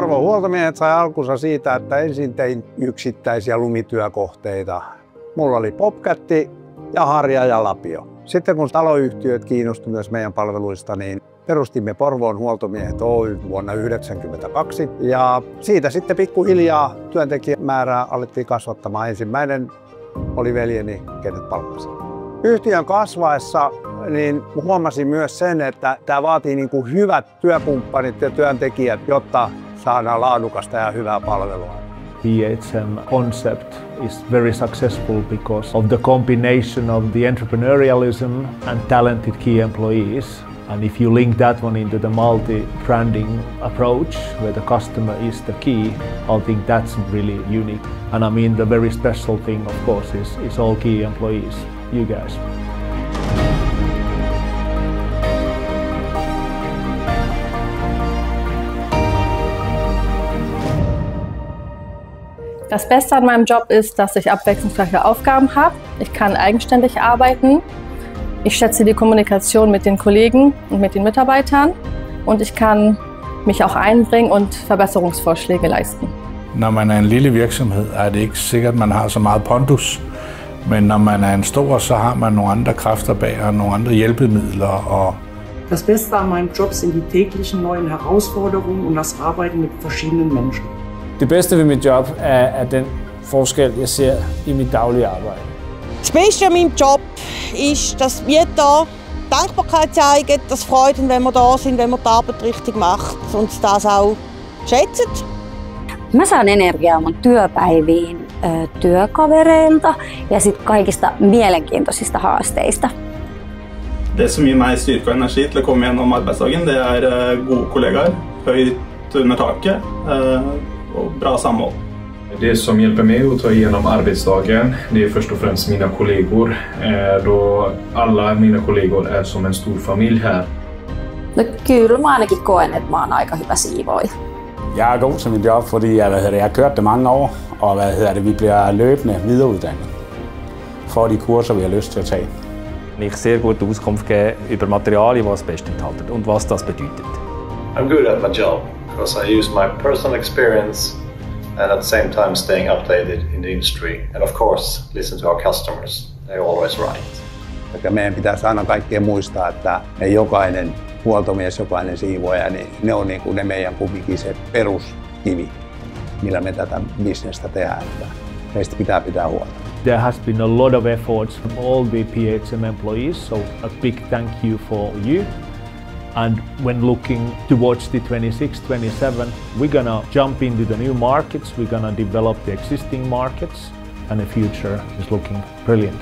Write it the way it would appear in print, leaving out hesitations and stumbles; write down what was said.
Porvoon huoltomiehet sai alkunsa siitä, että ensin tein yksittäisiä lumityökohteita. Mulla oli Bobcatti ja Harja ja Lapio. Sitten kun taloyhtiöt kiinnostuivat myös meidän palveluista, niin perustimme Porvoon huoltomiehet Oy vuonna 1992. Ja siitä sitten pikkuhiljaa työntekijämäärää alettiin kasvattamaan. Ensimmäinen oli veljeni, kenet palkkasin. Yhtiön kasvaessa niin huomasin myös sen, että tämä vaatii niin kuin hyvät työkumppanit ja työntekijät, jotta saadaan laadukasta ja hyvää palvelua. PHM concept is very successful because of the combination of the entrepreneurialism and talented key employees. And if you link that one into the multi-branding approach, where the customer is the key, I think that's really unique. And I mean, the very special thing, of course, is all key employees, you guys. Das Beste an meinem Job ist, dass ich abwechslungsreiche Aufgaben habe. Ich kann eigenständig arbeiten. Ich schätze die Kommunikation mit den Kollegen und mit den Mitarbeitern. Und ich kann mich auch einbringen und Verbesserungsvorschläge leisten. Når man er en lille virksomhed, er det ikke sikkert, at man har så meget pondus. Men når man er en stor, så har man nogle andre kræfter bag og nogle andre hjælpemidler. Das Beste an meinem Job sind die täglichen neuen Herausforderungen und das Arbeiten mit verschiedenen Menschen. Det bedste ved mit job er den forskel, jeg ser i mit daglige arbejde. Das Beste an meinem Job ist, dass wir da Dankbarkeit zeigen, dass Freuden, wenn wir da sind, wenn man die Arbeit richtig macht und das auch schätzen. Mä saan energiaa mun työpäiviin työkavereilta ja sit kaikista mielenkiintoisista haasteista. Det som gir meg styrke og energi til å komme gjennom arbeidsdagen, det er gode kollegaer, høyt under taket och bra samhold. Det som hjälper mig att ta igenom arbetsdagen, det är först och främst mina kollegor. Då alla mina kollegor är som en stor familj här. No kyllä mä ainakin koen, että mä oon aika hyvä siivooja. Jeg er god til mit job, fordi jeg har kørt det mange år, og vi bliver løbende videreuddannet for de kurser, vi har lyst til at tage. Ich sehr gute Auskunft geben über Materialien, die das Beste enthalten und was das bedeutet. I'm good at my job because I use my personal experience and at the same time staying updated in the industry. And of course, listen to our customers. They're always right. Ja meidän pitäisi aina kaikkien muistaa, että jokainen huoltomies, jokainen siivoaja, niin ne on niin kuin ne meidän kumminkin se peruskivi, millä me tätä bisnestä tehdään. Meistä pitää pitää huolta. There has been a lot of efforts from all the PHM employees, so a big thank you for you. And when looking towards the 26-27, we're gonna jump into the new markets, we're gonna develop the existing markets, and the future is looking brilliant.